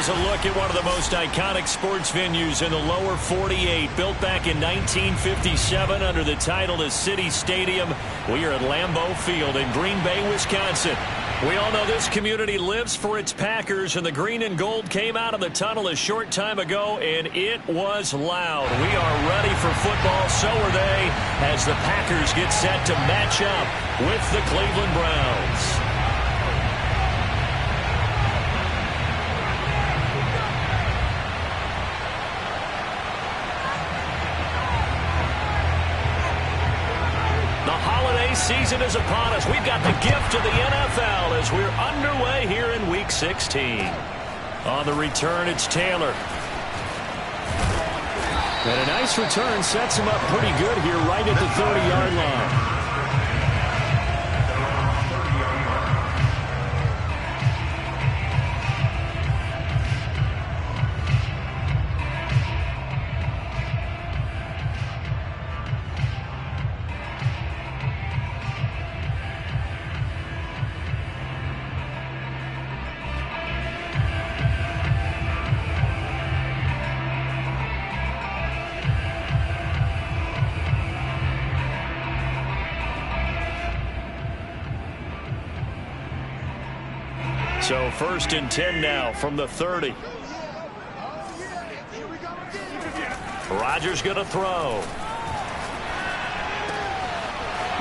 Here's a look at one of the most iconic sports venues in the lower 48. Built back in 1957 under the title of City Stadium. We are at Lambeau Field in Green Bay, Wisconsin. We all know this community lives for its Packers, and the green and gold came out of the tunnel a short time ago, and it was loud. We are ready for football, so are they, as the Packers get set to match up with the Cleveland Browns. Season is upon us. We've got the gift of the NFL as we're underway here in Week 16. On the return, it's Taylor. And a nice return sets him up pretty good here right at the 30-yard line. So 1st and 10 now from the 30. Rodgers going to throw.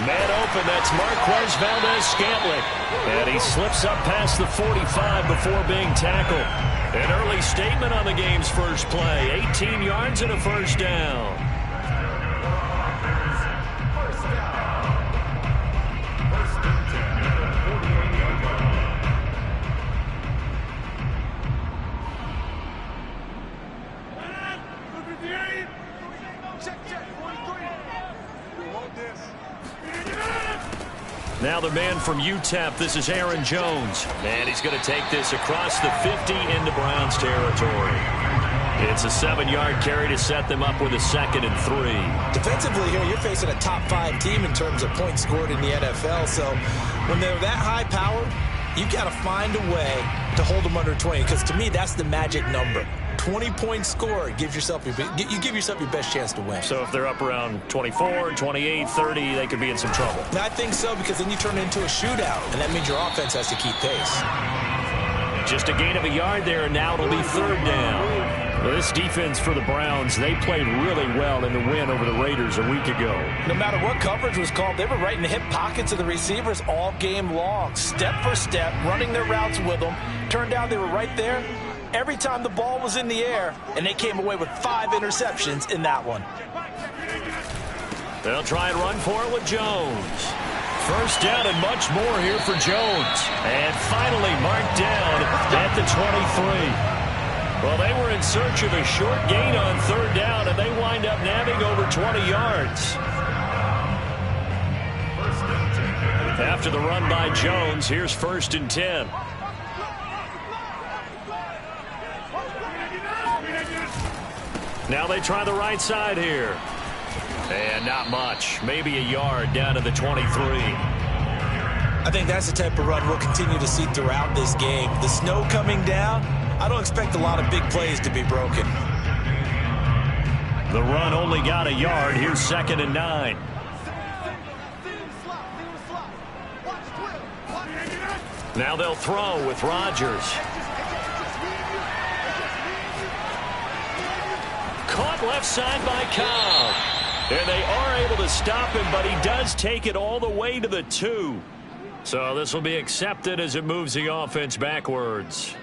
Man open, that's Marquez Valdes-Scantling. And he slips up past the 45 before being tackled. An early statement on the game's first play. 18 yards and a first down. Now the man from UTEP, this is Aaron Jones. And he's going to take this across the 50 into Browns territory. It's a 7-yard carry to set them up with a 2nd and 3. Defensively here, you're facing a top-5 team in terms of points scored in the NFL. So when they're that high-powered, you've got to find a way to hold them under 20. Because to me, that's the magic number. 20-point score, you give yourself your best chance to win. So if they're up around 24, 28, 30, they could be in some trouble. I think so, because then you turn it into a shootout, and that means your offense has to keep pace. Just a gain of a yard there, and now it'll be 3rd down. Well, this defense for the Browns, they played really well in the win over the Raiders a week ago. No matter what coverage was called, they were right in the hip pockets of the receivers all game long. Step for step, running their routes with them. Turned out they were right there every time the ball was in the air, and they came away with 5 interceptions in that one. They'll try and run for it with Jones. First down and much more here for Jones. And finally marked down at the 23. Well, they were in search of a short gain on 3rd down, and they wind up nabbing over 20 yards. After the run by Jones, here's 1st and 10. Now they try the right side here. And not much. Maybe a yard down to the 23. I think that's the type of run we'll continue to see throughout this game. The snow coming down, I don't expect a lot of big plays to be broken. The run only got a yard. Here's 2nd and 9. Now they'll throw with Rodgers. Caught left side by Cobb. And they are able to stop him, but he does take it all the way to the 2. So this will be accepted as it moves the offense backwards.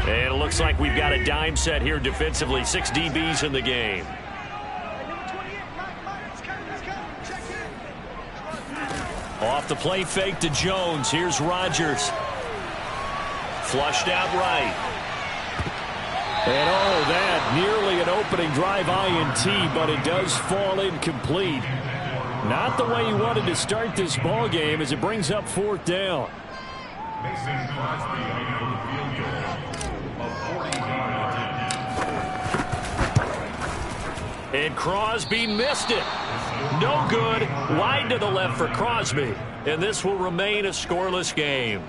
And it looks like we've got a dime set here defensively. 6 DBs in the game. Off the play fake to Jones. Here's Rodgers. Flushed out right. And oh, that nearly an opening drive INT, but it does fall incomplete. Not the way you wanted to start this ball game as it brings up 4th down. Mason Crosby for the field goal of 40 yards. And Crosby missed it. No good. Wide to the left for Crosby. And this will remain a scoreless game.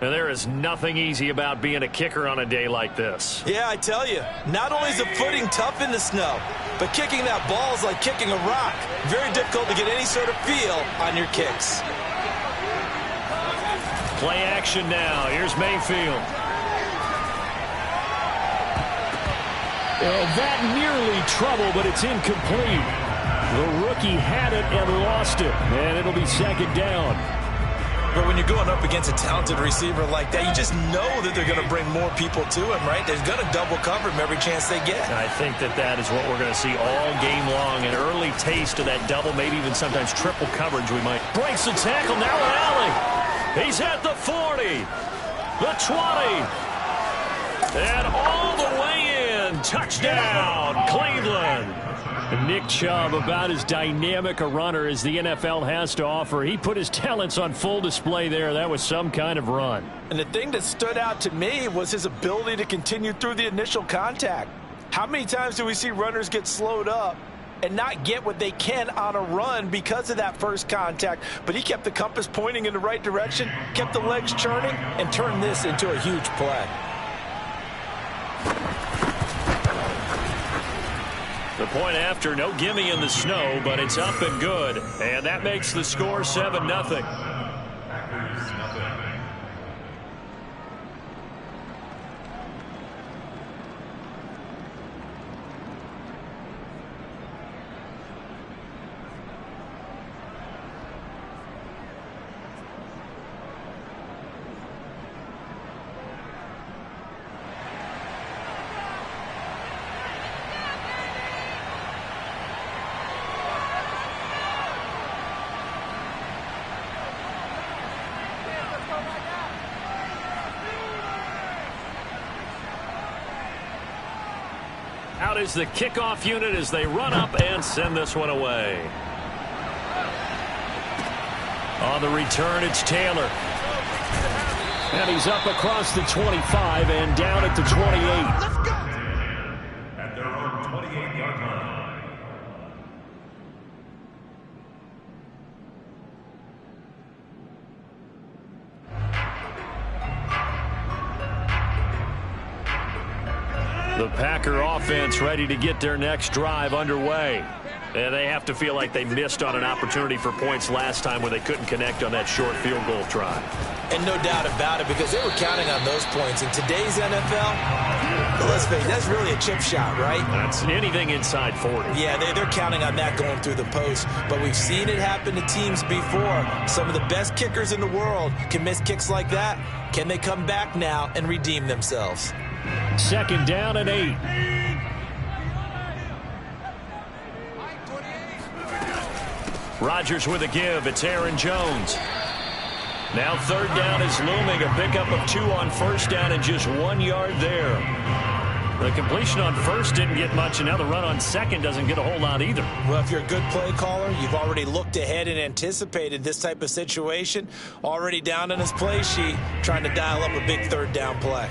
And there is nothing easy about being a kicker on a day like this. Yeah, I tell you, not only is the footing tough in the snow, but kicking that ball is like kicking a rock. Very difficult to get any sort of feel on your kicks. Play action now. Here's Mayfield. And that nearly trouble, but it's incomplete. The rookie had it and lost it. And it'll be second down. But when you're going up against a talented receiver like that, you just know that they're going to bring more people to him, right? They're going to double cover him every chance they get. I think that is what we're going to see all game long. An early taste of that double, maybe even sometimes triple coverage we might. Breaks the tackle, now an alley. He's at the 40, the 20, and all the way in. Touchdown, Cleveland. Nick Chubb, about as dynamic a runner as the NFL has to offer. He put his talents on full display there. That was some kind of run. And the thing that stood out to me was his ability to continue through the initial contact. How many times do we see runners get slowed up and not get what they can on a run because of that first contact? But he kept the compass pointing in the right direction, kept the legs churning, and turned this into a huge play. The point after, no gimme in the snow, but it's up and good. And that makes the score 7-0. Out is the kickoff unit as they run up and send this one away. On the return, it's Taylor. And he's up across the 25 and down at the 28. Let's go! At their own 28-yard line. The Packer offense ready to get their next drive underway. And they have to feel like they missed on an opportunity for points last time when they couldn't connect on that short field goal try. And no doubt about it, because they were counting on those points. In today's NFL, let's face it, that's really a chip shot, right? That's anything inside 40. Yeah, they're counting on that going through the post. But we've seen it happen to teams before. Some of the best kickers in the world can miss kicks like that. Can they come back now and redeem themselves? Second down and 8. Rodgers with a give. It's Aaron Jones. Now third down is looming. A pickup of 2 on first down and just 1 yard there. The completion on first didn't get much, and now the run on second doesn't get a whole lot either. Well, if you're a good play caller, you've already looked ahead and anticipated this type of situation. Already down on his play sheet, trying to dial up a big third down play.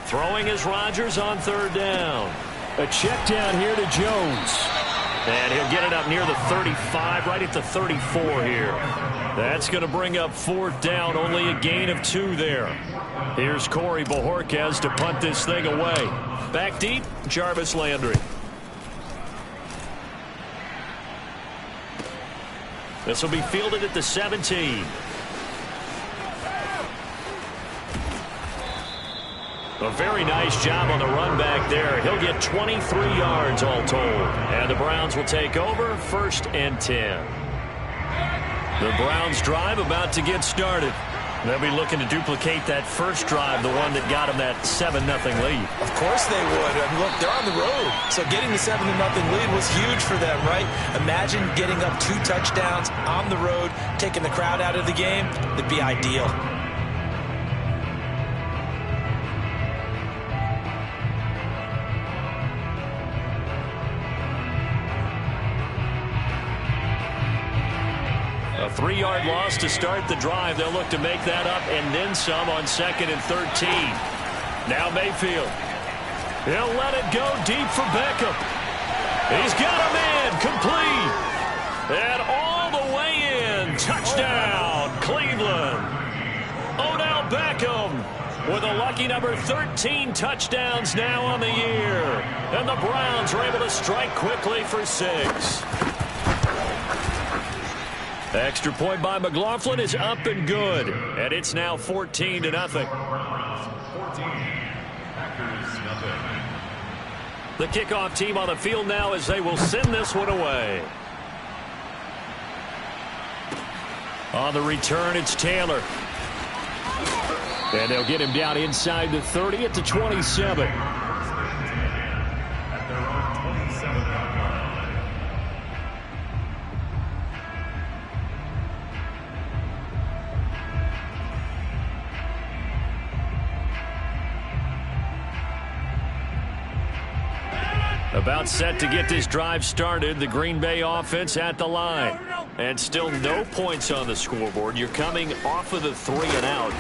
Throwing is Rodgers on third down. A check down here to Jones. And he'll get it up near the 35, right at the 34 here. That's going to bring up fourth down, only a gain of 2 there. Here's Corey Bojorquez to punt this thing away. Back deep, Jarvis Landry. This will be fielded at the 17. A very nice job on the run back there. He'll get 23 yards all told. And the Browns will take over, 1st and 10. The Browns drive about to get started. They'll be looking to duplicate that first drive, the one that got them that 7-0 lead. Of course they would. I mean, look, they're on the road. So getting the 7-0 lead was huge for them, right? Imagine getting up 2 touchdowns on the road, taking the crowd out of the game. It'd be ideal. 3-yard loss to start the drive. They'll look to make that up and then some on 2nd and 13. Now Mayfield. He'll let it go deep for Beckham. He's got a man complete. And all the way in. Touchdown, Cleveland. Odell Beckham with a lucky number 13 touchdowns now on the year. And the Browns are able to strike quickly for 6. Extra point by McLaughlin is up and good. And it's now 14-0. The kickoff team on the field now as they will send this one away. On the return, it's Taylor. And they'll get him down inside the 30 at the 27. About set to get this drive started. The Green Bay offense at the line. And still no points on the scoreboard. You're coming off of the 3 and out.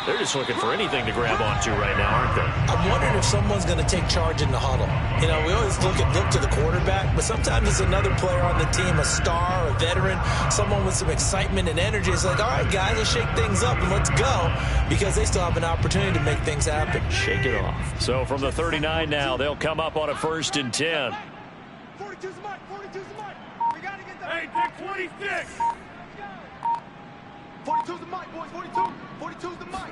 They're just looking for anything to grab onto right now, aren't they? I'm wondering if someone's going to take charge in the huddle. You know, we always look to the quarterback, but sometimes it's another player on the team, a star, a veteran, someone with some excitement and energy. It's like, all right, guys, let's shake things up and let's go, because they still have an opportunity to make things happen. Shake it off. So from the 39 now, they'll come up on a 1st and 10. 42's the mark. 42's the mark. We got to get that. Hey, take 26. 42's the mark, boys. 42. 42's the mark.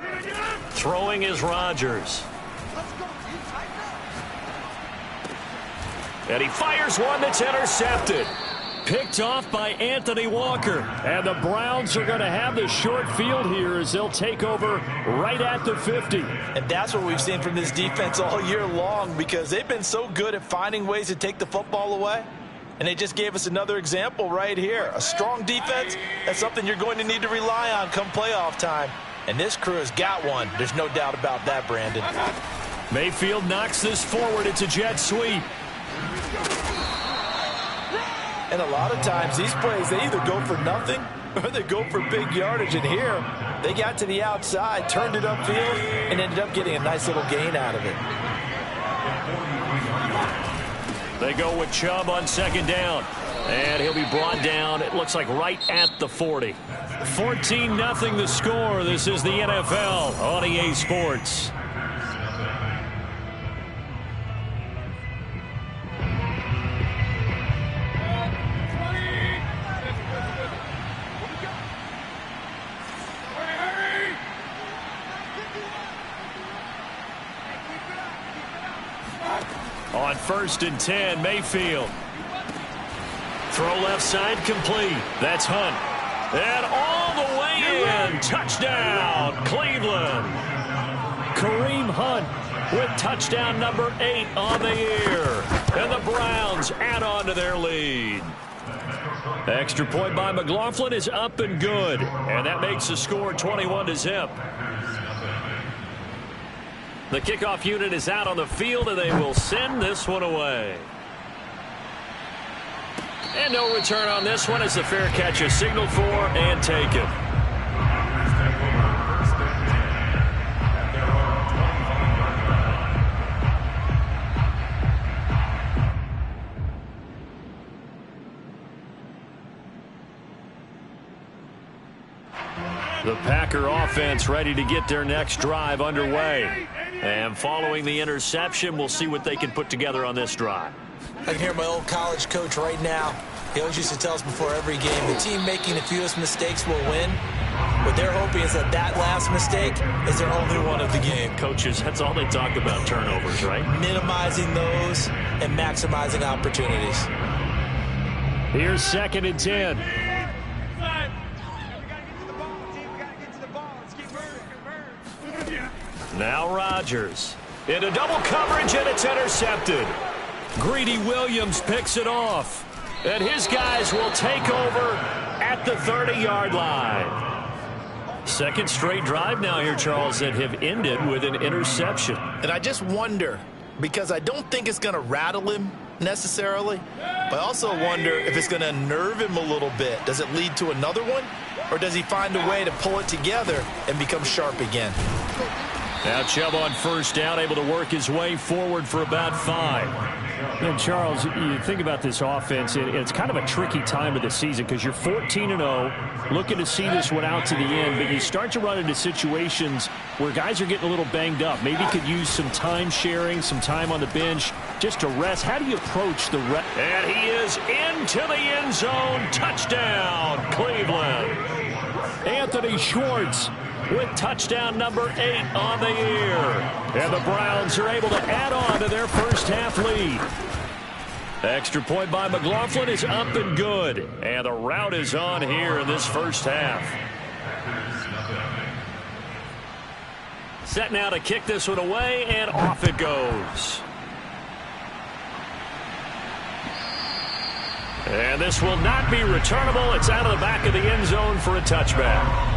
Throwing is Rodgers. Let's go. You tighten up. And he fires one that's intercepted. Picked off by Anthony Walker. And the Browns are going to have the short field here as they'll take over right at the 50. And that's what we've seen from this defense all year long, because they've been so good at finding ways to take the football away. And they just gave us another example right here. A strong defense, that's something you're going to need to rely on come playoff time. And this crew has got one. There's no doubt about that, Brandon. Mayfield knocks this forward. It's a jet sweep. And a lot of times these plays, they either go for nothing or they go for big yardage. And here, they got to the outside, turned it upfield, and ended up getting a nice little gain out of it. They go with Chubb on 2nd down. And he'll be brought down, it looks like right at the 40. 14-0 the score. This is the NFL on EA Sports. On 1st and 10, Mayfield. Throw left side complete. That's Hunt. And all the way in. Touchdown, Cleveland. Kareem Hunt with touchdown number 8 on the year. And the Browns add on to their lead. Extra point by McLaughlin is up and good. And that makes the score 21-0. The kickoff unit is out on the field, and they will send this one away. And no return on this one as the fair catch is signaled for and taken. The Packer offense ready to get their next drive underway. And following the interception, we'll see what they can put together on this drive. I can hear my old college coach right now. He always used to tell us before every game, the team making the fewest mistakes will win. What they're hoping is that that last mistake is their only one of the game. Coaches, that's all they talk about, turnovers, right? Minimizing those and maximizing opportunities. Here's 2nd and 10. Now Rodgers into double coverage, and it's intercepted. Greedy Williams picks it off. And his guys will take over at the 30-yard line. Second straight drive now here, Charles, that have ended with an interception. And I just wonder, because I don't think it's going to rattle him, necessarily, but I also wonder if it's going to unnerve him a little bit. Does it lead to another one, or does he find a way to pull it together and become sharp again? Now Chubb on first down, able to work his way forward for about 5. And Charles, you think about this offense, it's kind of a tricky time of the season because you're 14-0, looking to see this one out to the end, but you start to run into situations where guys are getting a little banged up. Maybe could use some time sharing, some time on the bench just to rest. How do you approach the rest? And he is into the end zone. Touchdown, Cleveland. Anthony Schwartz with touchdown number 8 on the year. And the Browns are able to add on to their first half lead. Extra point by McLaughlin is up and good. And the route is on here in this first half. Set now to kick this one away, and off it goes. And this will not be returnable. It's out of the back of the end zone for a touchback.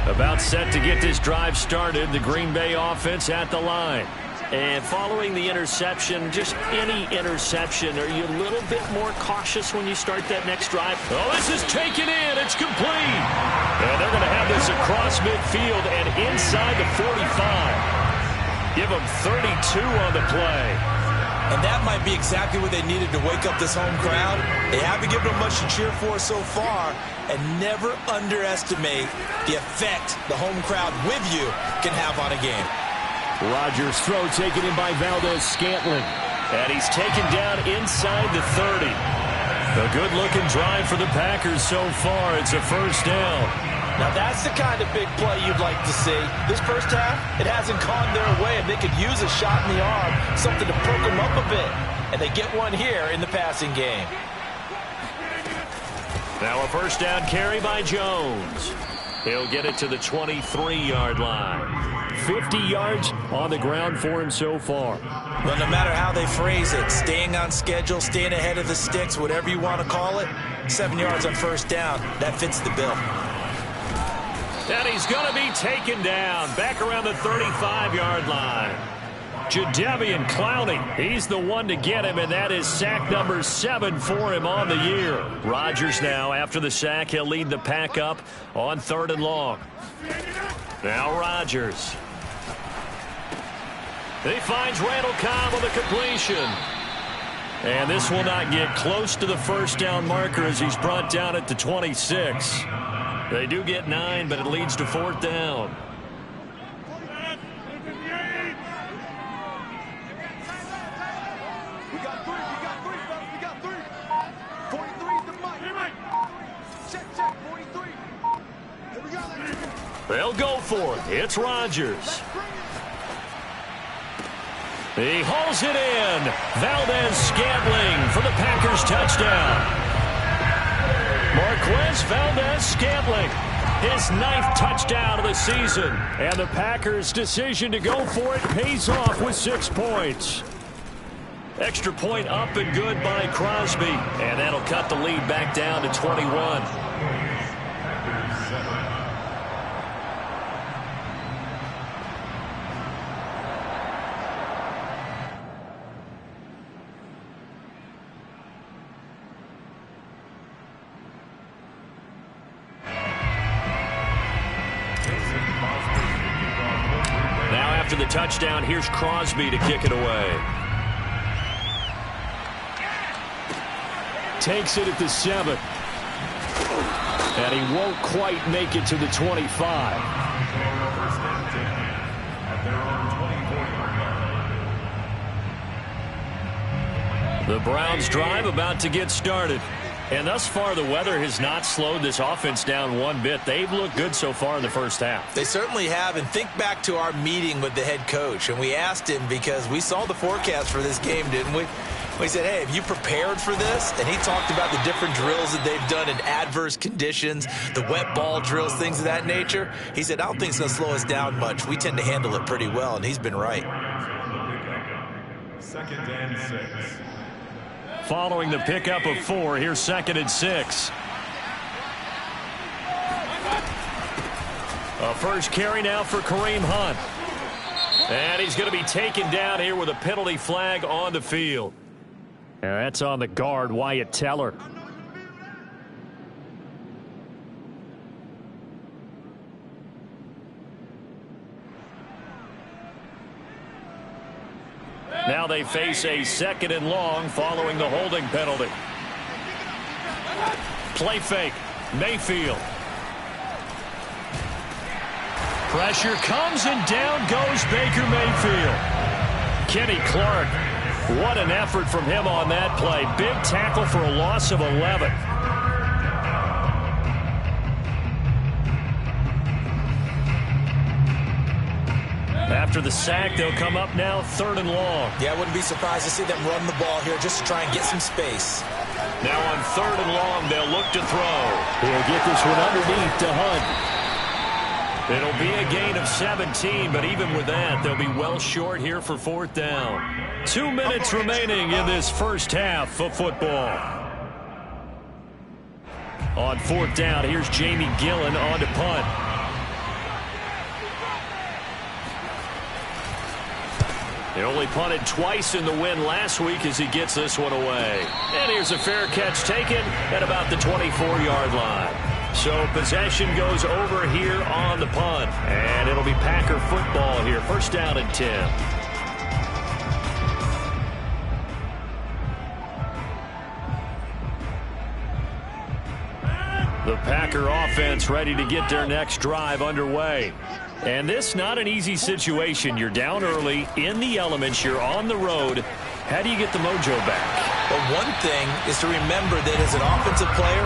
About set to get this drive started, the Green Bay offense at the line. And following the interception, just any interception, are you a little bit more cautious when you start that next drive? Oh, this is taken in. It's complete. And they're going to have this across midfield and inside the 45. Give them 32 on the play. And that might be exactly what they needed to wake up this home crowd. They haven't given them much to cheer for so far, and never underestimate the effect the home crowd with you can have on a game. Rodgers' throw taken in by Valdes-Scantling. And he's taken down inside the 30. A good-looking drive for the Packers so far. It's a first down. Now that's the kind of big play you'd like to see. This first half, it hasn't gone their way, and they could use a shot in the arm, something to perk them up a bit. And they get one here in the passing game. Now a first down carry by Jones. He'll get it to the 23-yard line. 50 yards on the ground for him so far. Well, no matter how they phrase it, staying on schedule, staying ahead of the sticks, whatever you want to call it, 7 yards on first down, that fits the bill. And he's going to be taken down back around the 35-yard line. Jadeveon Clowney, he's the one to get him, and that is sack number 7 for him on the year. Rodgers now, after the sack, he'll lead the pack up on 3rd and long. Now Rodgers. He finds Randall Cobb with a completion. And this will not get close to the first down marker as he's brought down at the 26. They do get 9, but it leads to 4th down. We got 3, fellas. We got 3. 43 is the mic. Check, 43. Here we go. They'll go for it. It's Rodgers. He hauls it in. Valdes-Scantling for the Packers touchdown. Marquez Valdes-Scantling, his 9th touchdown of the season. And the Packers' decision to go for it pays off with 6 points. Extra point up and good by Crosby. And that'll cut the lead back down to 21. The touchdown, here's Crosby to kick it away. Takes it at the 7. And he won't quite make it to the 25. The Browns drive about to get started. And thus far, the weather has not slowed this offense down one bit. They've looked good so far in the first half. They certainly have. And think back to our meeting with the head coach. And we asked him because we saw the forecast for this game, didn't we? We said, hey, have you prepared for this? And he talked about the different drills that they've done in adverse conditions, the wet ball drills, things of that nature. He said, I don't think it's going to slow us down much. We tend to handle it pretty well, and he's been right. 2nd and 6. Following the pickup of 4, here's 2nd and 6. A first carry now for Kareem Hunt. And he's going to be taken down here with a penalty flag on the field. And that's on the guard, Wyatt Teller. Now they face a 2nd and long following the holding penalty. Play fake. Mayfield. Pressure comes and down goes Baker Mayfield. Kenny Clark. What an effort from him on that play. Big tackle for a loss of 11. After the sack, they'll come up now 3rd and long. Yeah, I wouldn't be surprised to see them run the ball here just to try and get some space. Now on 3rd and long, they'll look to throw. He'll get this one underneath to Hunt. It'll be a gain of 17, but even with that, they'll be well short here for 4th down. 2 minutes remaining in this first half of football. On 4th down, here's Jamie Gillen on to punt. He only punted twice in the win last week as he gets this one away. And here's a fair catch taken at about the 24-yard line. So possession goes over here on the punt. And it'll be Packer football here. 1st down and 10. The Packer offense ready to get their next drive underway. And this not an easy situation. You're down early, in the elements, you're on the road. How do you get the mojo back? Well, one thing is to remember that as an offensive player,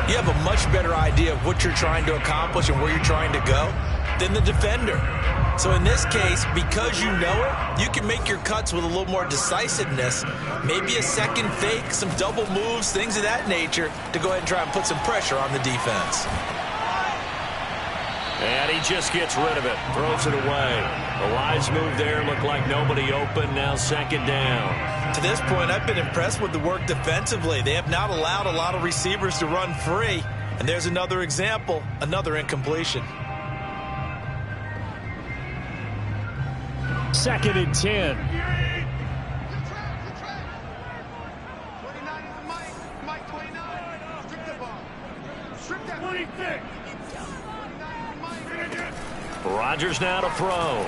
you have a much better idea of what you're trying to accomplish and where you're trying to go than the defender. So in this case, because you know it, you can make your cuts with a little more decisiveness, maybe a second fake, some double moves, things of that nature, to go ahead and try and put some pressure on the defense. And he just gets rid of it, throws it away. A wise move there, looked like nobody open, now 2nd down. To this point, I've been impressed with the work defensively. They have not allowed a lot of receivers to run free. And there's another example, another incompletion. 2nd and 10. 29 is Mike 29. Strip the ball. Strip that 26. Rodgers now to throw.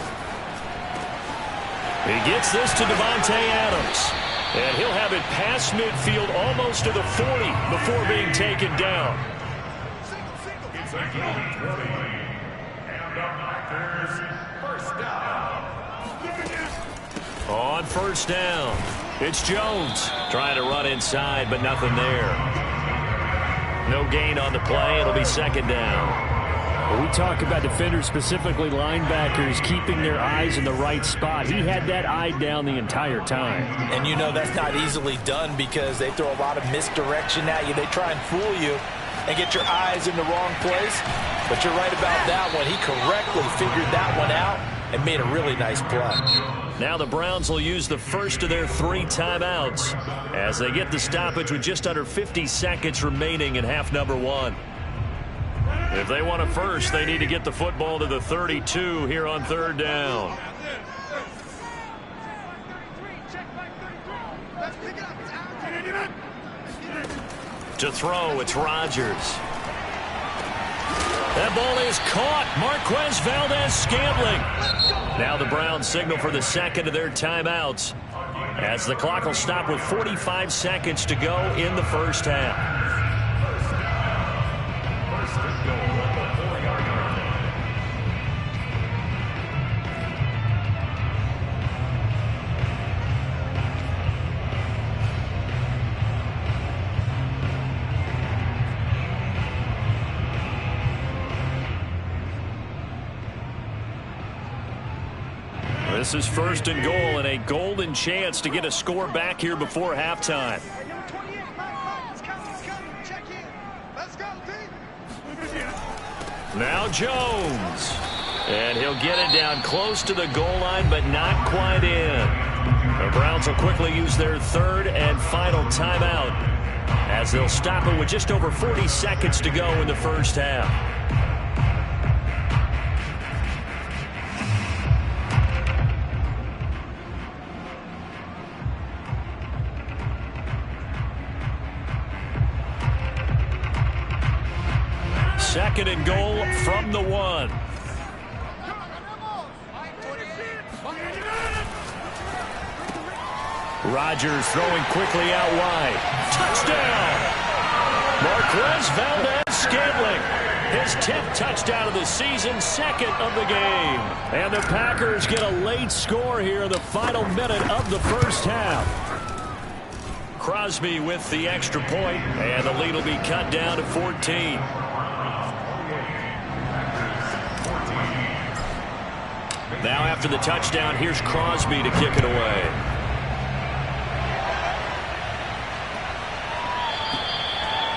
He gets this to Devontae Adams. And he'll have it past midfield almost to the 40 before being taken down. It's a gain 20. And the Packers, 1st down. On 1st down, it's Jones trying to run inside, but nothing there. No gain on the play. It'll be 2nd down. When we talk about defenders, specifically linebackers, keeping their eyes in the right spot. He had that eye down the entire time. And you know that's not easily done because they throw a lot of misdirection at you. They try and fool you and get your eyes in the wrong place. But you're right about that one. He correctly figured that one out and made a really nice play. Now the Browns will use the first of their 3 timeouts as they get the stoppage with just under 50 seconds remaining in half number 1. If they want a first, they need to get the football to the 32 here on 3rd down. To throw, it's Rodgers. That ball is caught. Marquez Valdes-Scantling. Now the Browns signal for the 2nd of their timeouts as the clock will stop with 45 seconds to go in the 1st half. This is 1st and goal and a golden chance to get a score back here before halftime. Now Jones. And he'll get it down close to the goal line, but not quite in. The Browns will quickly use their 3rd and final timeout as they'll stop it with just over 40 seconds to go in the 1st half. 2nd and goal from the 1. Rodgers throwing quickly out wide. Touchdown! Marquez Valdez-Scantling. His 10th touchdown of the season, 2nd of the game. And the Packers get a late score here in the final minute of the first half. Crosby with the extra point, and the lead will be cut down to 14. Now after the touchdown, here's Crosby to kick it away.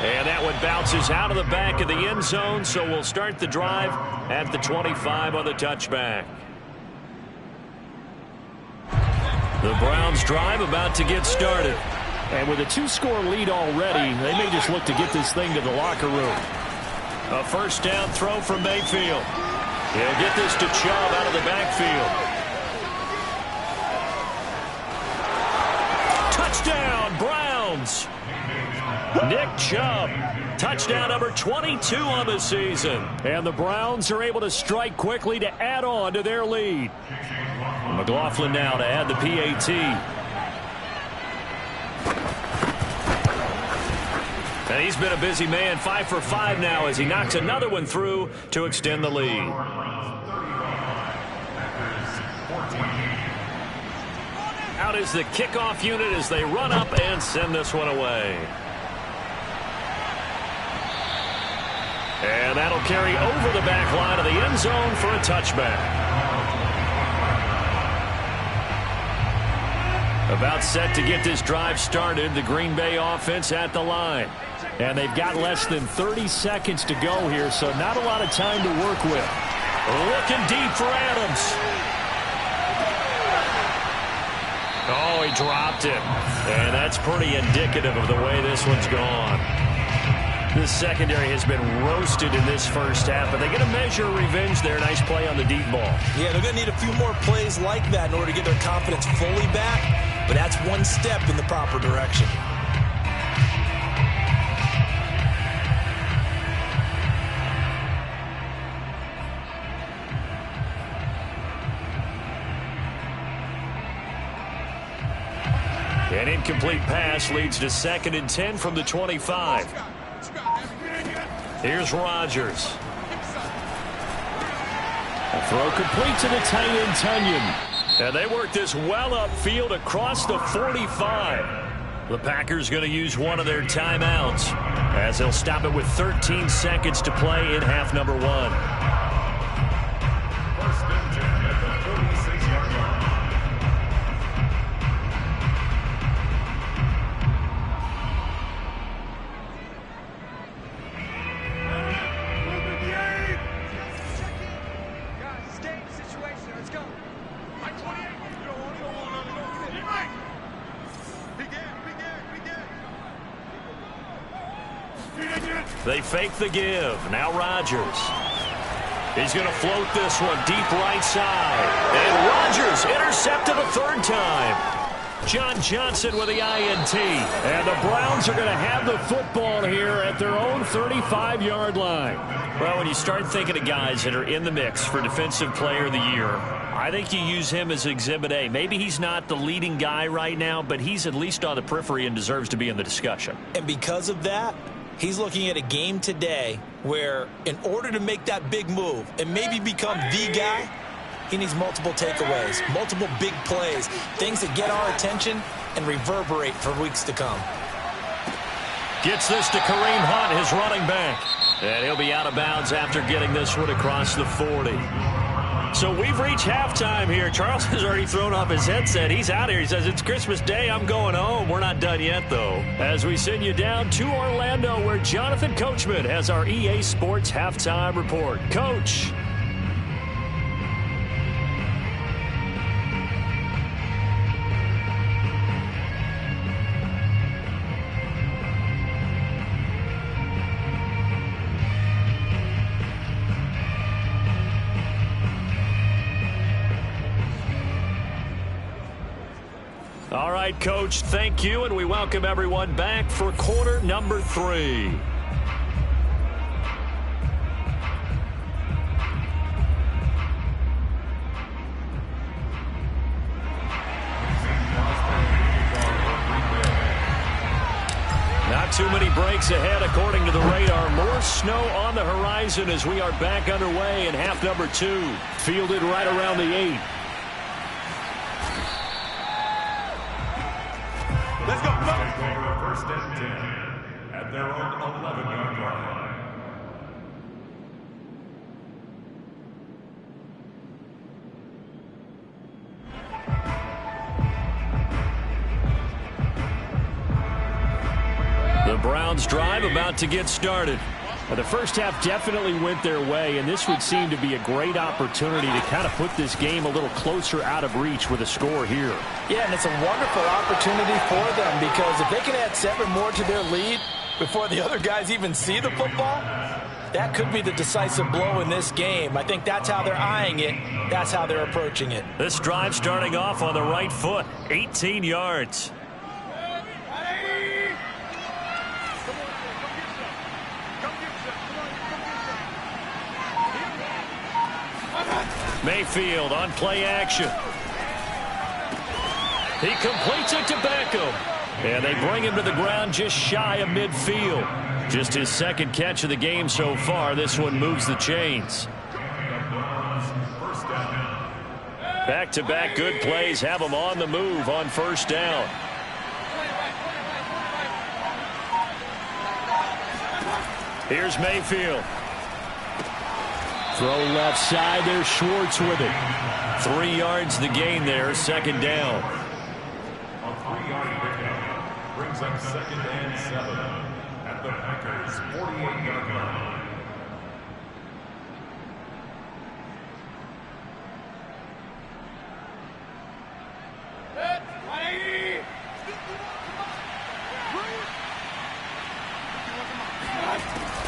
And that one bounces out of the back of the end zone, so we'll start the drive at the 25 on the touchback. The Browns drive about to get started. And with a 2-score lead already, they may just look to get this thing to the locker room. A first down throw from Mayfield. He'll get this to Chubb out of the backfield. Touchdown, Browns! Nick Chubb, touchdown number 22 on the season. And the Browns are able to strike quickly to add on to their lead. McLaughlin now to add the PAT. And he's been a busy man, 5 for 5 now as he knocks another one through to extend the lead. Out is the kickoff unit as they run up and send this one away. And that'll carry over the back line of the end zone for a touchback. About set to get this drive started, the Green Bay offense at the line. And they've got less than 30 seconds to go here, so not a lot of time to work with. Looking deep for Adams. Oh, he dropped it. And that's pretty indicative of the way this one's gone. This secondary has been roasted in this first half, but they get a measure of revenge there. Nice play on the deep ball. Yeah, they're going to need a few more plays like that in order to get their confidence fully back, but that's one step in the proper direction. An incomplete pass leads to 2nd and 10 from the 25. Here's Rodgers. A throw complete to the tight end, Tunyon. And they work this well upfield across the 45. The Packers going to use one of their timeouts as they'll stop it with 13 seconds to play in half number 1. First and 10 at the 46-yard line. They fake the give. Now Rodgers. He's going to float this one deep right side. And Rodgers intercepted a 3rd time. John Johnson with the INT. And the Browns are going to have the football here at their own 35-yard line. Well, when you start thinking of guys that are in the mix for Defensive Player of the Year, I think you use him as Exhibit A. Maybe he's not the leading guy right now, but he's at least on the periphery and deserves to be in the discussion. And because of that, he's looking at a game today where in order to make that big move and maybe become the guy, he needs multiple takeaways, multiple big plays, things that get our attention and reverberate for weeks to come. Gets this to Kareem Hunt, his running back. And he'll be out of bounds after getting this one across the 40. So we've reached halftime here. Charles has already thrown off his headset. He's out here. He says, it's Christmas Day. I'm going home. We're not done yet, though. As we send you down to Orlando, where Jonathan Coachman has our EA Sports Halftime Report. Coach. All right, Coach, thank you, and we welcome everyone back for quarter number 3. too many breaks ahead according to the radar. More snow on the horizon as we are back underway in half number 2. Fielded right around the 8. Let's go. First and 10 at their own 11-yard line. The Browns drive about to get started. Well, the first half definitely went their way, and this would seem to be a great opportunity to kind of put this game a little closer out of reach with a score here. Yeah, and it's a wonderful opportunity for them because if they can add 7 more to their lead before the other guys even see the football, that could be the decisive blow in this game. I think that's how they're eyeing it. That's how they're approaching it. This drive starting off on the right foot. 18 yards. Mayfield on play action. He completes it to Beckham. And they bring him to the ground just shy of midfield. Just his second catch of the game so far. This one moves the chains. Back-to-back good plays have him on the move on first down. Here's Mayfield. Throw left side. There's Schwartz with it. 3 yards the gain there, second down. A 3-yard pickup brings up second and 7 at the Packers' 48-yard line.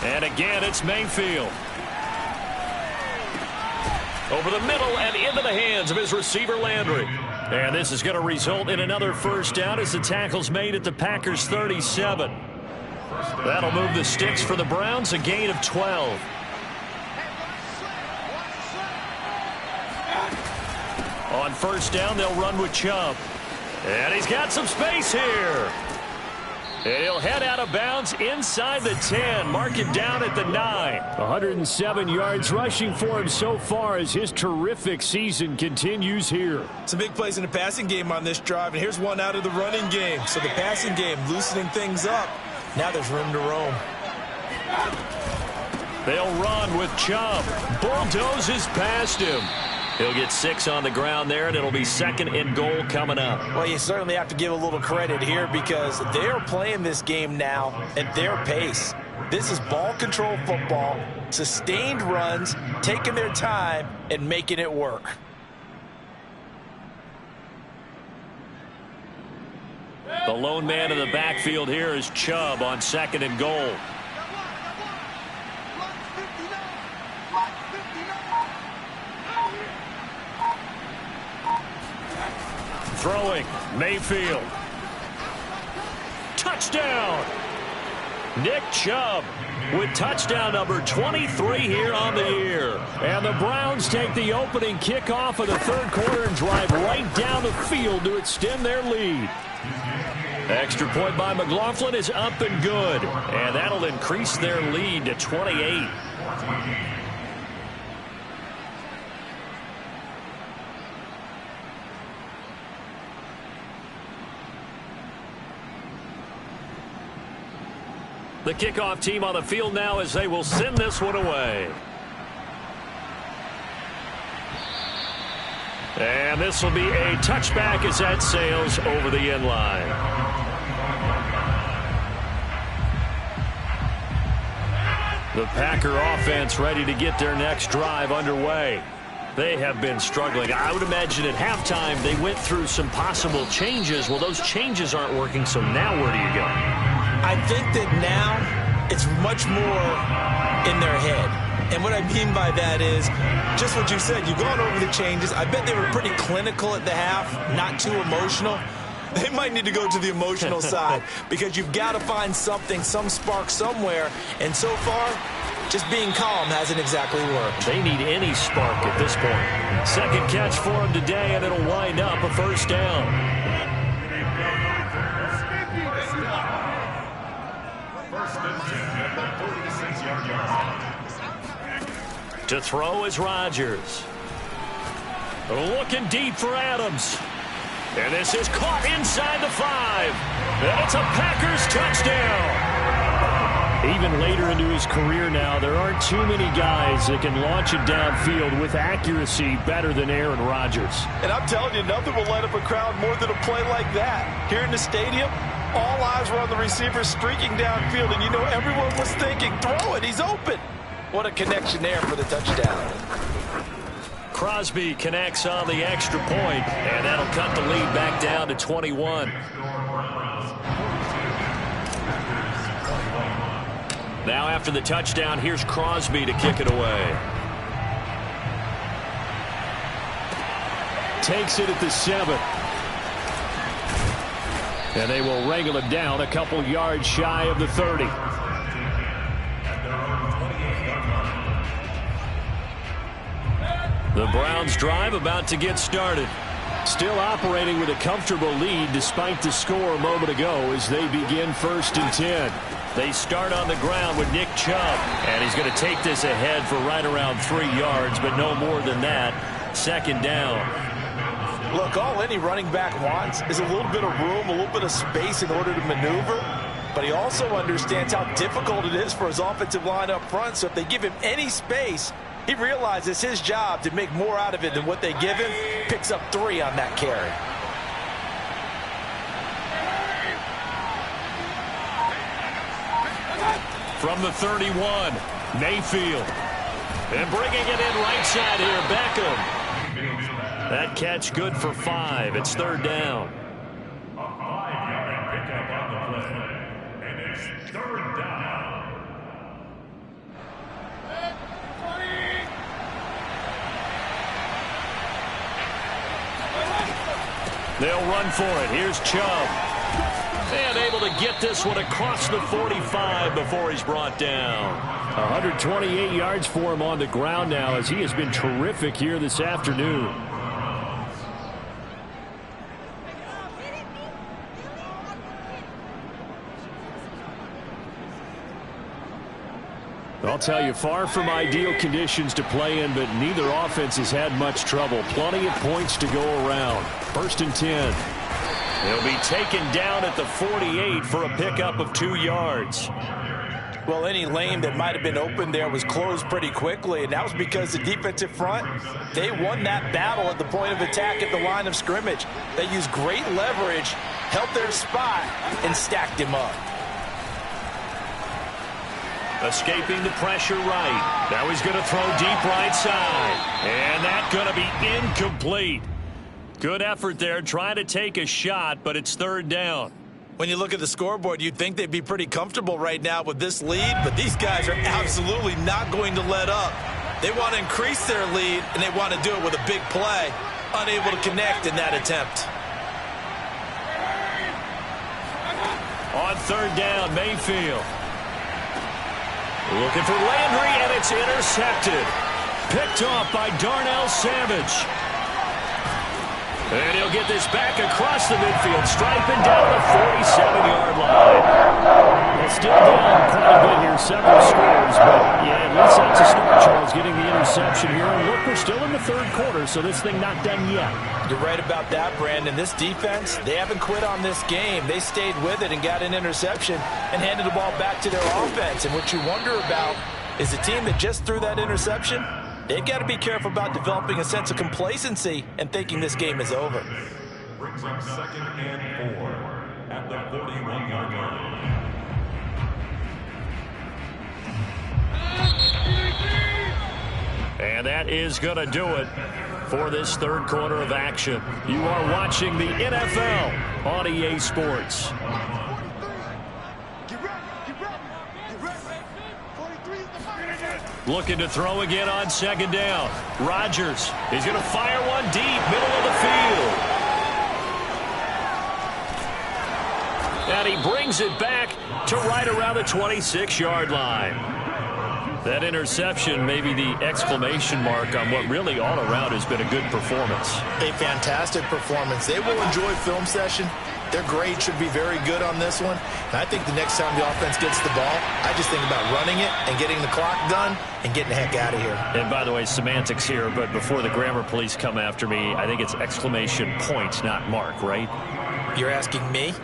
And again, it's Mayfield. Over the middle and into the hands of his receiver, Landry. And this is going to result in another first down as the tackle's made at the Packers' 37. That'll move the sticks for the Browns, a gain of 12. On first down, they'll run with Chubb. And he's got some space here. And he'll head out of bounds inside the 10. Mark it down at the 9. 107 yards rushing for him so far as his terrific season continues here. Some big plays in the passing game on this drive, and here's one out of the running game. So the passing game loosening things up. Now there's room to roam. They'll run with Chubb. Bulldozes past him. He'll get 6 on the ground there, and it'll be second and goal coming up. Well, you certainly have to give a little credit here because they're playing this game now at their pace. This is ball control football, sustained runs, taking their time, and making it work. The lone man in the backfield here is Chubb on second and goal. Throwing, Mayfield. Touchdown! Nick Chubb with touchdown number 23 here on the year. And the Browns take the opening kickoff of the third quarter and drive right down the field to extend their lead. Extra point by McLaughlin is up and good. And that'll increase their lead to 28. The kickoff team on the field now as they will send this one away. And this will be a touchback as that sails over the end line. The Packer offense ready to get their next drive underway. They have been struggling. I would imagine at halftime they went through some possible changes. Well, those changes aren't working, so now where do you go? I think that now it's much more in their head. And what I mean by that is just what you said. You've gone over the changes. I bet they were pretty clinical at the half, not too emotional. They might need to go to the emotional side because you've got to find something, some spark somewhere. And so far, just being calm hasn't exactly worked. They need any spark at this point. Second catch for him today, and it'll wind up a first down. To throw is Rodgers. Looking deep for Adams. And this is caught inside the 5. And it's a Packers touchdown. Even later into his career now, there aren't too many guys that can launch it downfield with accuracy better than Aaron Rodgers. And I'm telling you, nothing will light up a crowd more than a play like that. Here in the stadium, all eyes were on the receiver streaking downfield, and you know everyone was thinking, throw it, he's open. What a connection there for the touchdown. Crosby connects on the extra point, and that'll cut the lead back down to 21. Now after the touchdown, here's Crosby to kick it away. Takes it at the 7. And they will wrangle him down a couple yards shy of the 30. The Browns drive about to get started. Still operating with a comfortable lead despite the score a moment ago as they begin 1st and 10. They start on the ground with Nick Chubb, and he's going to take this ahead for right around 3 yards, but no more than that. 2nd down. Look, all any running back wants is a little bit of room, a little bit of space in order to maneuver, but he also understands how difficult it is for his offensive line up front, so if they give him any space, he realizes his job to make more out of it than what they give him. Picks up 3 on that carry. From the 31, Mayfield. And bringing it in right side here, Beckham. That catch good for 5. It's 3rd down. A 5-yard pickup on the play. And it's 3rd down. They'll run for it. Here's Chubb. And able to get this one across the 45 before he's brought down. 128 yards for him on the ground now as he has been terrific here this afternoon. I'll tell you, far from ideal conditions to play in, but neither offense has had much trouble. Plenty of points to go around. 1st and 10. He'll be taken down at the 48 for a pickup of 2 yards. Well, any lane that might have been open there was closed pretty quickly, and that was because the defensive front, they won that battle at the point of attack at the line of scrimmage. They used great leverage, held their spot, and stacked him up. Escaping the pressure right. Now he's going to throw deep right side. And that's going to be incomplete. Good effort there, trying to take a shot, but it's 3rd down. When you look at the scoreboard, you'd think they'd be pretty comfortable right now with this lead, but these guys are absolutely not going to let up. They want to increase their lead, and they want to do it with a big play. Unable to connect in that attempt. On 3rd down, Mayfield. Looking for Landry, and it's intercepted. Picked off by Darnell Savage. And he'll get this back across the midfield, striping down the 47-yard line. Well, still down quite a bit here, several scores, but yeah, at least that's a start, Charles, getting the interception here. And look, we're still in the 3rd quarter, so this thing not done yet. You're right about that, Brandon. This defense, they haven't quit on this game. They stayed with it and got an interception and handed the ball back to their offense. And what you wonder about is the team that just threw that interception, they've got to be careful about developing a sense of complacency and thinking this game is over. Brings up 2nd and 4 at the 41-yard line. And that is going to do it for this 3rd quarter of action. You are watching the NFL on EA Sports. Looking to throw again on 2nd down. Rodgers is going to fire one deep, middle of the field. And he brings it back to right around the 26-yard line. That interception may be the exclamation mark on what really all around has been a good performance. A fantastic performance. They will enjoy film session Their grade should be very good on this one. And I think the next time the offense gets the ball, I just think about running it and getting the clock done and getting the heck out of here. And by the way, semantics here, but before the grammar police come after me, I think it's exclamation point, not mark, right? You're asking me?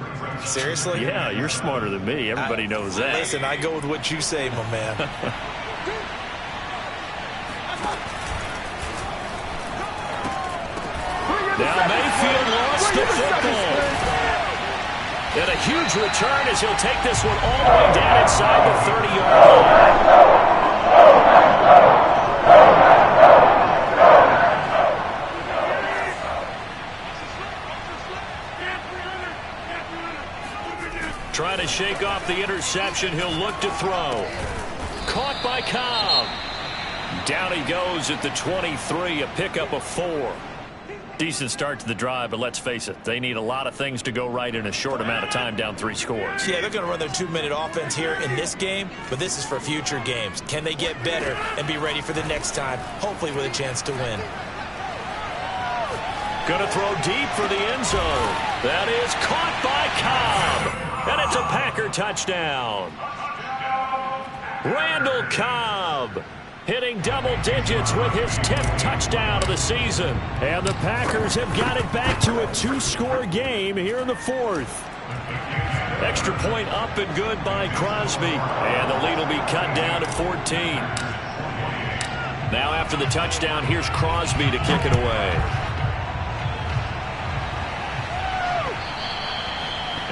Seriously? Yeah, you're smarter than me. Everybody knows that. Listen, I go with what you say, my man. Now Mayfield lost the football. And a huge return as he'll take this one all the way down inside the 30-yard line. Trying to shake off the interception. He'll look to throw. Caught by Cobb. Down he goes at the 23, a pickup of 4. Decent start to the drive, but let's face it, they need a lot of things to go right in a short amount of time down 3 scores. Yeah, they're going to run their 2-minute offense here in this game, but this is for future games. Can they get better and be ready for the next time, hopefully with a chance to win? Going to throw deep for the end zone. That is caught by Cobb. And it's a Packer touchdown. Randall Cobb hitting double digits with his 10th touchdown of the season. And the Packers have got it back to a 2-score game here in the 4th. Extra point up and good by Crosby. And the lead will be cut down to 14. Now after the touchdown, here's Crosby to kick it away.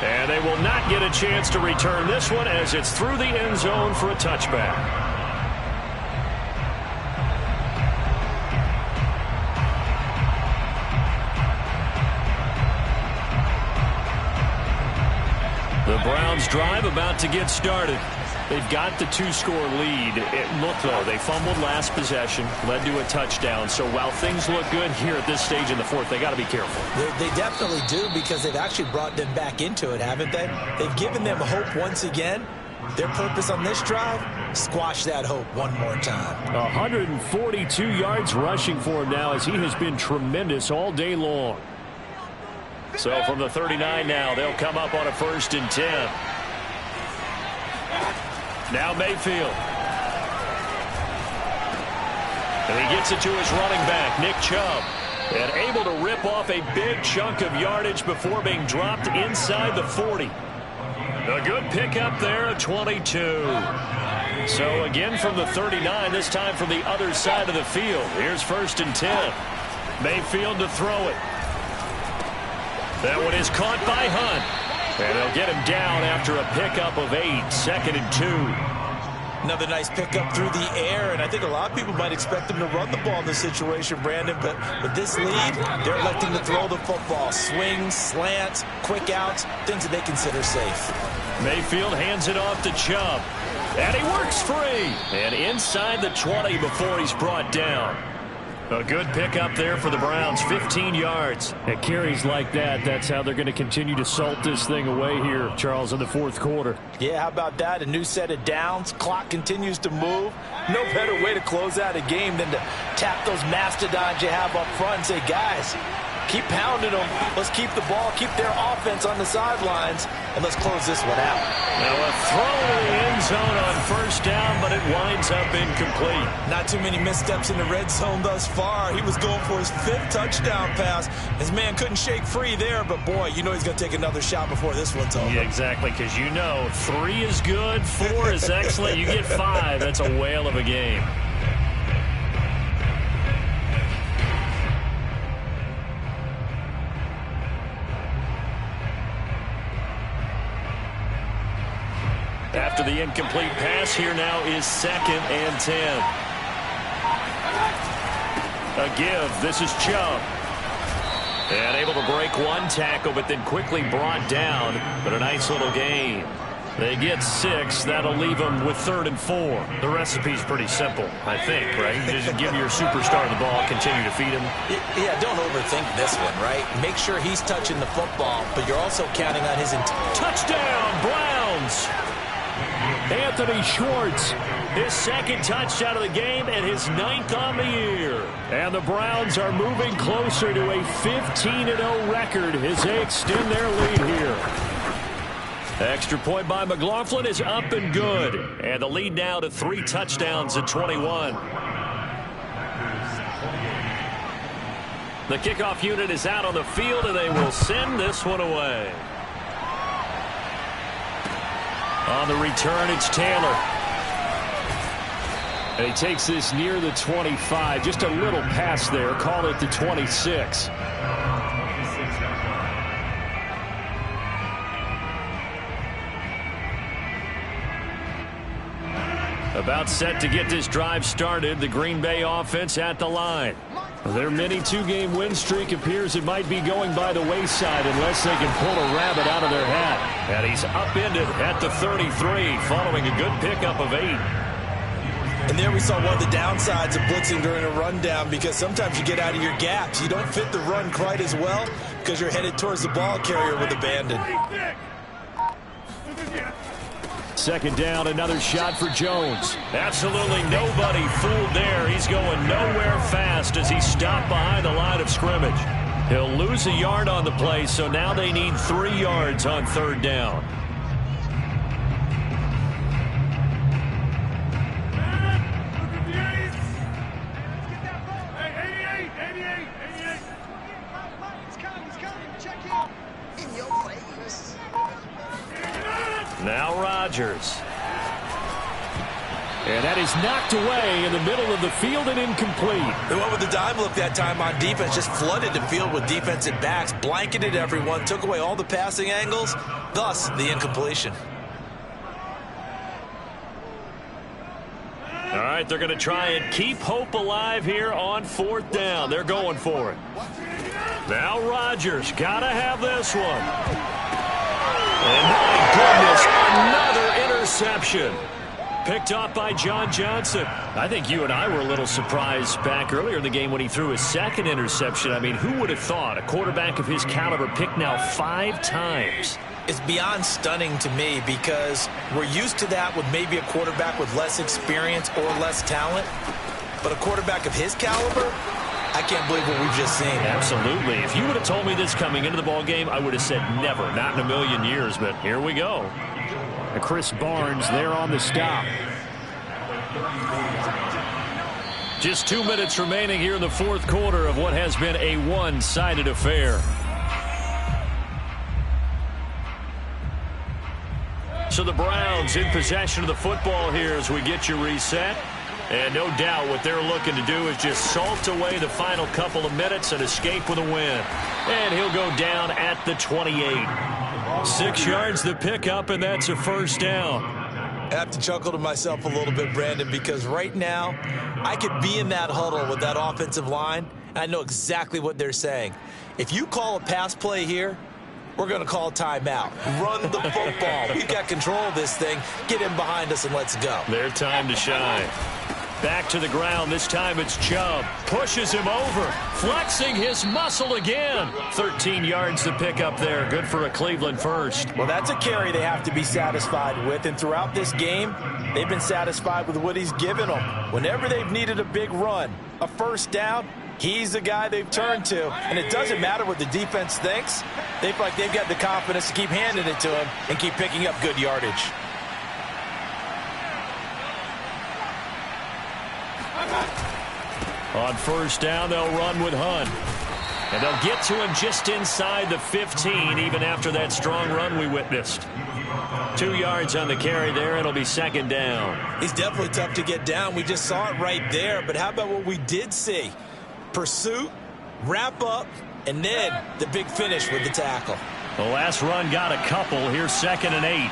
And they will not get a chance to return this one as it's through the end zone for a touchback. The Browns drive about to get started. They've got the 2-score lead. Look, though, they fumbled last possession, led to a touchdown. So while things look good here at this stage in the 4th, they got to be careful. They definitely do, because they've actually brought them back into it, haven't they? They've given them hope once again. Their purpose on this drive, squash that hope one more time. 142 yards rushing for him now as he has been tremendous all day long. So from the 39 now, they'll come up on a 1st and 10. Now Mayfield. And he gets it to his running back, Nick Chubb. And able to rip off a big chunk of yardage before being dropped inside the 40. A good pickup there at 22. So again from the 39, this time from the other side of the field. Here's 1st and 10. Mayfield to throw it. That one is caught by Hunt. And they'll get him down after a pickup of 8. 2nd and 2. Another nice pickup through the air, and I think a lot of people might expect them to run the ball in this situation, Brandon, but with this lead, they're electing to throw the football. Swings, slants, quick outs, things that they consider safe. Mayfield hands it off to Chubb. And he works free. And inside the 20 before he's brought down. A good pickup there for the Browns, 15 yards. At carries like that, that's how they're going to continue to salt this thing away here, Charles, in the 4th quarter. Yeah, how about that? A new set of downs. Clock continues to move. No better way to close out a game than to tap those mastodons you have up front and say, guys, keep pounding them. Let's keep the ball, keep their offense on the sidelines, and let's close this one out. Now a throw to the end zone on 1st down, but it winds up incomplete. Not too many missteps in the red zone thus far. He was going for his 5th touchdown pass. His man couldn't shake free there, but boy, you know he's going to take another shot before this one's over. Yeah, exactly, because you know 3 is good, 4 is excellent. You get 5, that's a whale of a game. After the incomplete pass, here now is 2nd and 10. A give. This is Chubb. And able to break one tackle, but then quickly brought down. But a nice little gain. They get 6. That'll leave them with 3rd and 4. The recipe's pretty simple, I think, right? Just give your superstar the ball, continue to feed him. Yeah, don't overthink this one, right? Make sure he's touching the football, but you're also counting on his... Touchdown, Browns! Anthony Schwartz, his second touchdown of the game and his 9th on the year. And the Browns are moving closer to a 15-0 record as they extend their lead here. Extra point by McLaughlin is up and good. And the lead now to 3 touchdowns at 21. The kickoff unit is out on the field, and they will send this one away. On the return, it's Taylor. And he takes this near the 25. Just a little pass there. Call it the 26. About set to get this drive started. The Green Bay offense at the line. Their mini 2-game win streak appears it might be going by the wayside unless they can pull a rabbit out of their hat. And he's upended at the 33 following a good pickup of 8. And there we saw one of the downsides of blitzing during a rundown, because sometimes you get out of your gaps. You don't fit the run quite as well because you're headed towards the ball carrier with abandon. Second down, another shot for Jones. Absolutely nobody fooled there. He's going nowhere fast as he stopped behind the line of scrimmage. He'll lose a yard on the play, so now they need 3 yards on 3rd down. Now Rodgers. And that is knocked away in the middle of the field and incomplete. They went with the dime look that time on defense, just flooded the field with defensive backs, blanketed everyone, took away all the passing angles, thus the incompletion. All right, they're going to try and keep hope alive here on 4th down. They're going for it. Now Rodgers, got to have this one. And my goodness, another interception. Picked off by John Johnson. I think you and I were a little surprised back earlier in the game when he threw his 2nd interception. I mean, who would have thought a quarterback of his caliber picked now 5 times? It's beyond stunning to me, because we're used to that with maybe a quarterback with less experience or less talent. But a quarterback of his caliber, I can't believe what we've just seen. Absolutely. If you would have told me this coming into the ballgame, I would have said never, not in a million years. But here we go. Chris Barnes there on the stop. Just 2 minutes remaining here in the 4th quarter of what has been a one-sided affair. So the Browns in possession of the football here as we get you reset. And no doubt what they're looking to do is just salt away the final couple of minutes and escape with a win. And he'll go down at the 28. 6 yards the pickup, and that's a 1st down. I have to chuckle to myself a little bit, Brandon, because right now I could be in that huddle with that offensive line, and I know exactly what they're saying. If you call a pass play here, we're going to call a timeout. Run the football. We've got control of this thing. Get in behind us and let's go. Their time to shine. Back to the ground. This time it's Chubb. Pushes him over. Flexing his muscle again. 13 yards to pick up there. Good for a Cleveland first. Well, that's a carry they have to be satisfied with. And throughout this game, they've been satisfied with what he's given them. Whenever they've needed a big run, a 1st down, he's the guy they've turned to. And it doesn't matter what the defense thinks. They feel like they've got the confidence to keep handing it to him and keep picking up good yardage. On 1st down, they'll run with Hunt. And they'll get to him just inside the 15, even after that strong run we witnessed. 2 yards on the carry there. It'll be 2nd down. He's definitely tough to get down. We just saw it right there. But how about what we did see? Pursuit, wrap up, and then the big finish with the tackle. The last run got a couple. Here's 2nd and 8.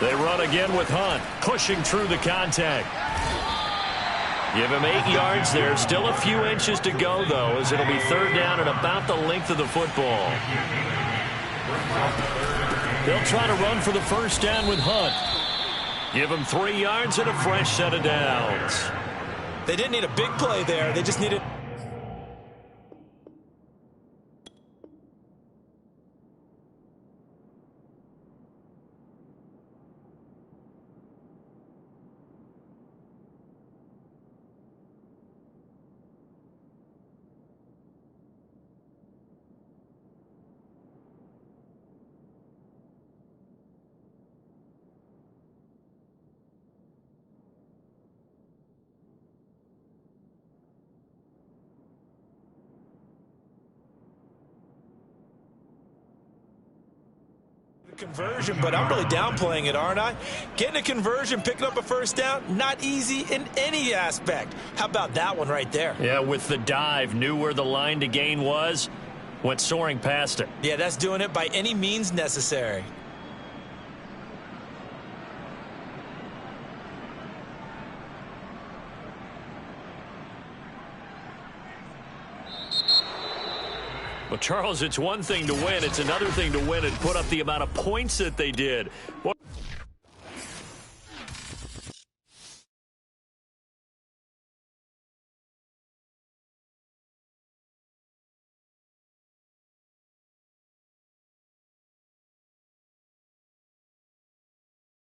They run again with Hunt, pushing through the contact. Give him 8 yards there. Still a few inches to go, though, as it'll be 3rd down and about the length of the football. They'll try to run for the 1st down with Hunt. Give him 3 yards and a fresh set of downs. They didn't need a big play there. They just needed... Conversion, but I'm really downplaying it, aren't I? Getting a conversion, picking up a first down, not easy in any aspect. How about that one right there? Yeah, with the dive, knew where the line to gain was, went soaring past it. Yeah, that's doing it by any means necessary. Well, Charles, it's one thing to win. It's another thing to win and put up the amount of points that they did. Well,